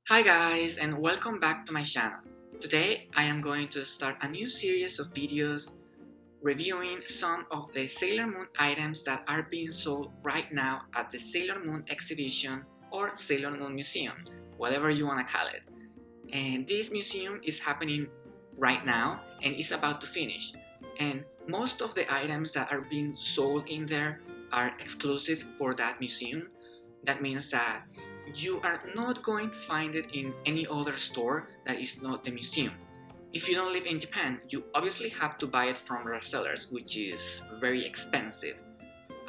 Hi guys, and welcome back to my channel. Today I am going to start a new series of videos reviewing some of the Sailor Moon items that are being sold right now at the Sailor Moon exhibition or Sailor Moon Museum, whatever you want to call it. And this museum is happening right now and is about to finish. And most of the items that are being sold in there are exclusive for that museum. That means that you are not going to find it in any other store that is not the museum. If you don't live in Japan, you obviously have to buy it from resellers, which is very expensive.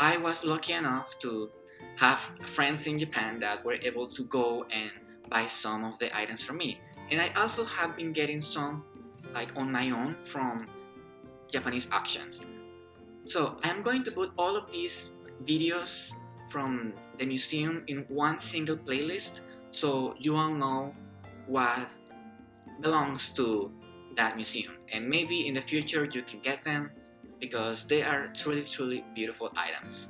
I was lucky enough to have friends in Japan that were able to go and buy some of the items from me. And I also have been getting some like on my own from Japanese auctions. So I'm going to put all of these videos from the museum in one single playlist so you all know what belongs to that museum, and maybe in the future you can get them because they are truly beautiful items.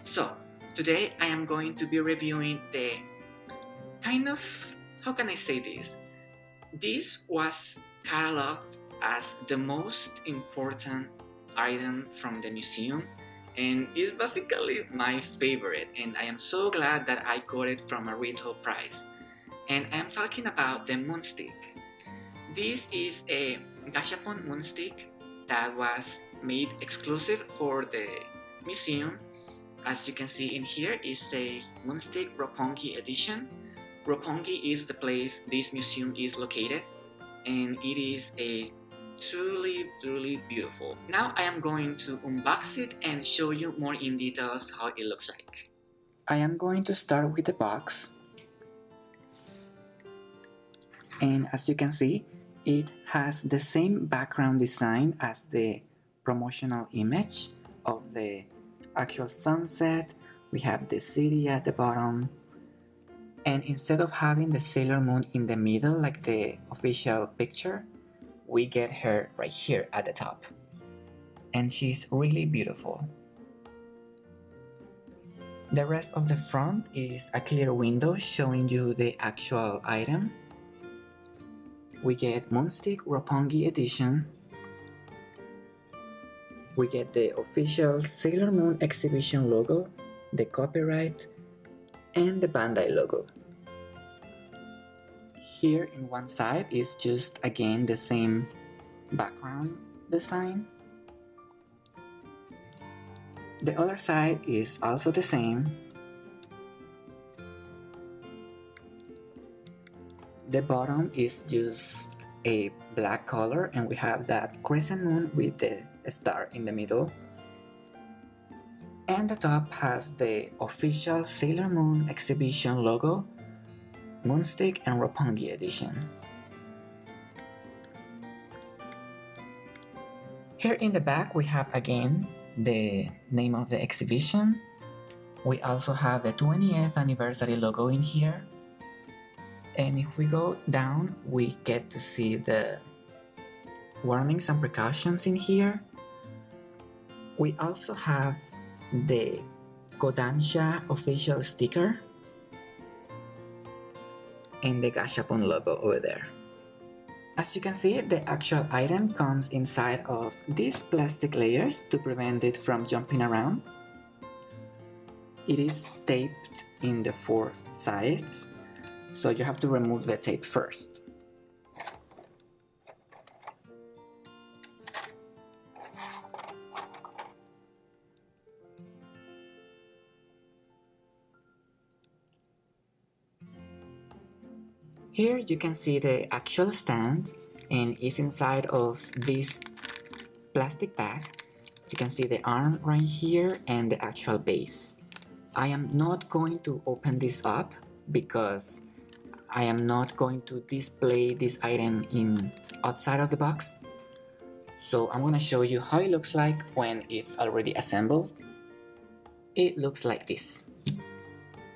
So today I am going to be reviewing the kind of, how can I say this? This was cataloged as the most important item from the museum and is basically my favorite, and I am so glad that I got it from a retail price. And I am talking about the Moonstick. This is a Gashapon Moonstick that was made exclusive for the museum. As you can see in here, it says Moonstick Roppongi Edition. Roppongi is the place this museum is located, and it is a truly beautiful. Now I am going to unbox it and show you more in details how it looks like. I am going to start with the box, and as you can see, it has the same background design as the promotional image of the actual sunset. We have the city at the bottom, and instead of having the Sailor Moon in the middle like the official picture, we get her right here at the top. And she's really beautiful. The rest of the front is a clear window showing you the actual item. We get Moonstick Roppongi Edition. We get the official Sailor Moon exhibition logo, the copyright, and the Bandai logo. Here in one side is just again the same background design. The other side is also the same. The bottom is just a black color, and we have that crescent moon with the star in the middle. And the top has the official Sailor Moon exhibition logo, Moonstick and Roppongi Edition. Here in the back we have again the name of the exhibition. We also have the 20th anniversary logo in here. And if we go down, we get to see the warnings and precautions in here. We also have the Kodansha official sticker and the Gashapon logo over there. As you can see, the actual item comes inside of these plastic layers to prevent it from jumping around. It is taped in the four sides, so you have to remove the tape first. Here you can see the actual stand, and it's inside of this plastic bag. You can see the arm right here and the actual base. I am not going to open this up because I am not going to display this item in outside of the box. So I'm going to show you how it looks like when it's already assembled. It looks like this.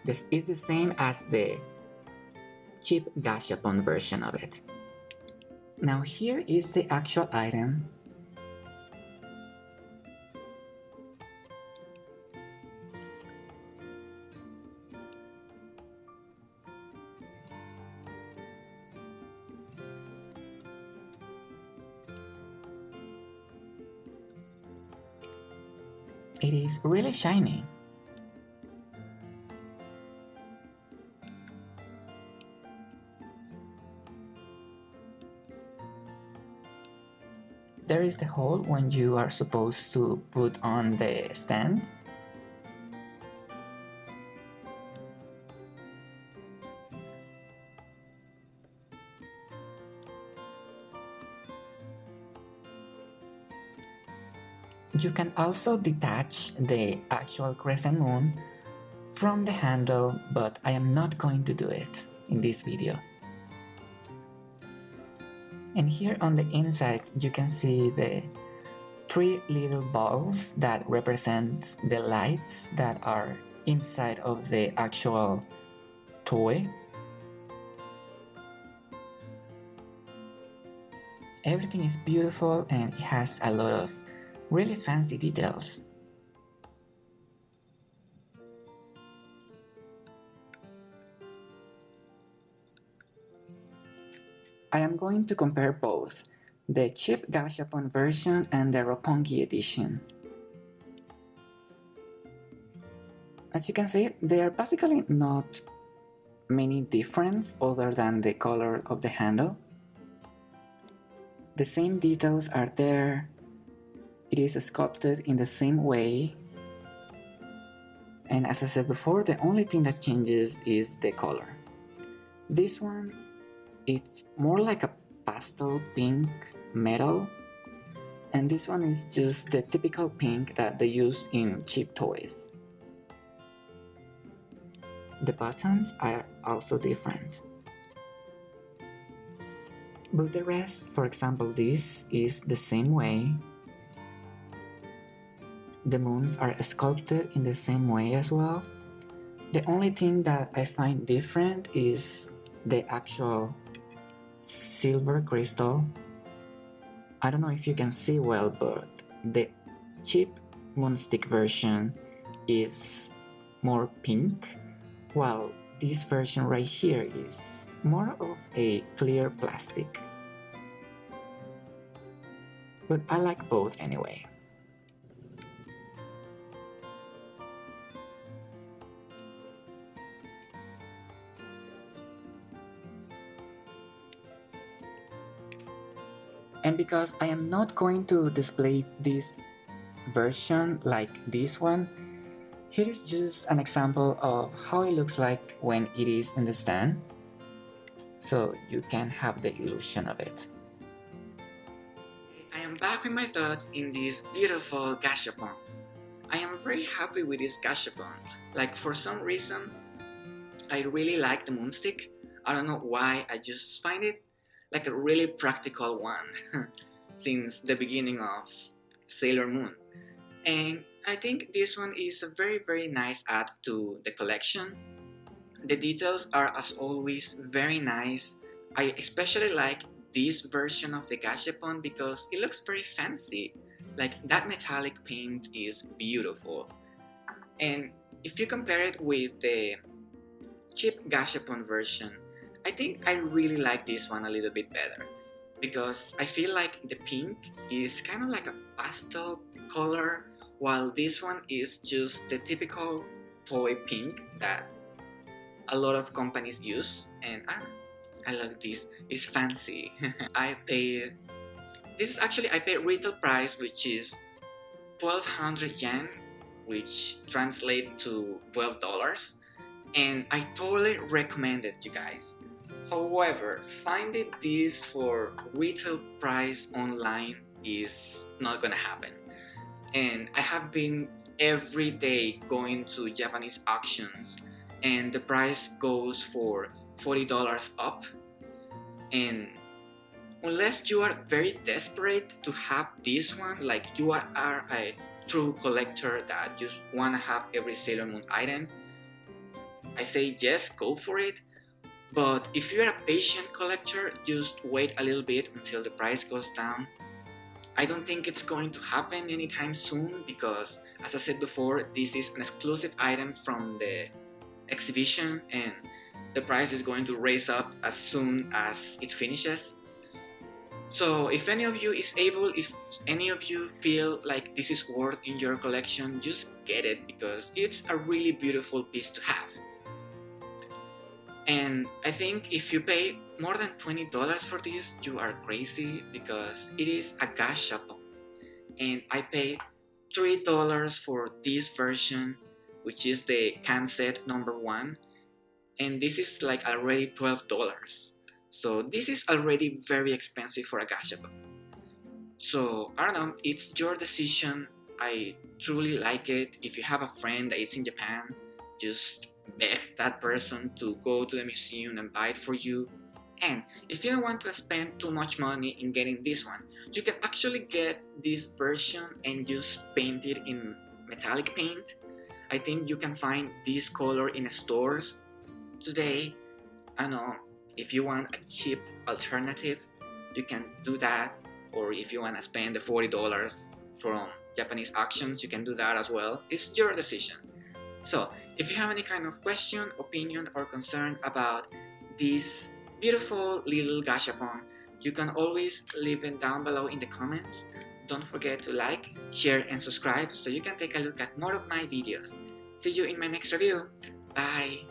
This is the same as the cheap Gashapon version of it. Now here is the actual item. It is really shiny. There is the hole when you are supposed to put on the stand. You can also detach the actual crescent moon from the handle, but I am not going to do it in this video. And here on the inside you can see the 3 little balls that represent the lights that are inside of the actual toy. Everything is beautiful and it has a lot of really fancy details. I am going to compare both the cheap Gashapon version and the Roppongi edition. As you can see, there are basically not many differences other than the color of the handle. The same details are there. It is sculpted in the same way. And as I said before, the only thing that changes is the color. This one, it's more like a pastel pink metal, and this one is just the typical pink that they use in cheap toys. The buttons are also different. But the rest, for example, this is the same way. The moons are sculpted in the same way as well. The only thing that I find different is the actual silver crystal. I don't know if you can see well, but the cheap moonstick version is more pink, while this version right here is more of a clear plastic. But I like both anyway. And because I am not going to display this version like this one, here is just an example of how it looks like when it is in the stand, so you can have the illusion of it. I am back with my thoughts in this beautiful Gashapon. I am very happy with this Gashapon. Like, for some reason, I really like the moonstick. I don't know why, I just find it like a really practical one since the beginning of Sailor Moon. And I think this one is a very nice add to the collection. The details are, as always, very nice. I especially like this version of the Gashapon because it looks very fancy. Like, that metallic paint is beautiful. And if you compare it with the cheap Gashapon version, I think I really like this one a little bit better because I feel like the pink is kind of like a pastel color, while this one is just the typical toy pink that a lot of companies use, and I love this. It's fancy. I paid retail price, which is 1,200 yen, which translates to $12, and I totally recommend it, you guys. However, finding this for retail price online is not gonna happen. And I have been every day going to Japanese auctions, and the price goes for $40 up. And unless you are very desperate to have this one, like you are a true collector that just wanna have every Sailor Moon item, I say yes, go for it. But if you're a patient collector, just wait a little bit until the price goes down. I don't think it's going to happen anytime soon because, as I said before, this is an exclusive item from the exhibition and the price is going to raise up as soon as it finishes. So if any of you is able, if any of you feel like this is worth in your collection, just get it because it's a really beautiful piece to have. And I think if you pay more than $20 for this, you are crazy because it is a Gashapon. And I paid $3 for this version, which is the can set number 1. And this is like already $12. So this is already very expensive for a Gashapon. So I don't know, it's your decision. I truly like it. If you have a friend that is in Japan, just beg that person to go to the museum and buy it for you. And if you don't want to spend too much money in getting this one, you can actually get this version and just paint it in metallic paint. I think you can find this color in stores today. I don't know, if you want a cheap alternative, you can do that. Or if you want to spend the $40 from Japanese auctions, you can do that as well. It's your decision. So, if you have any kind of question, opinion, or concern about this beautiful little Gashapon, you can always leave it down below in the comments. Don't forget to like, share, and subscribe so you can take a look at more of my videos. See you in my next review. Bye!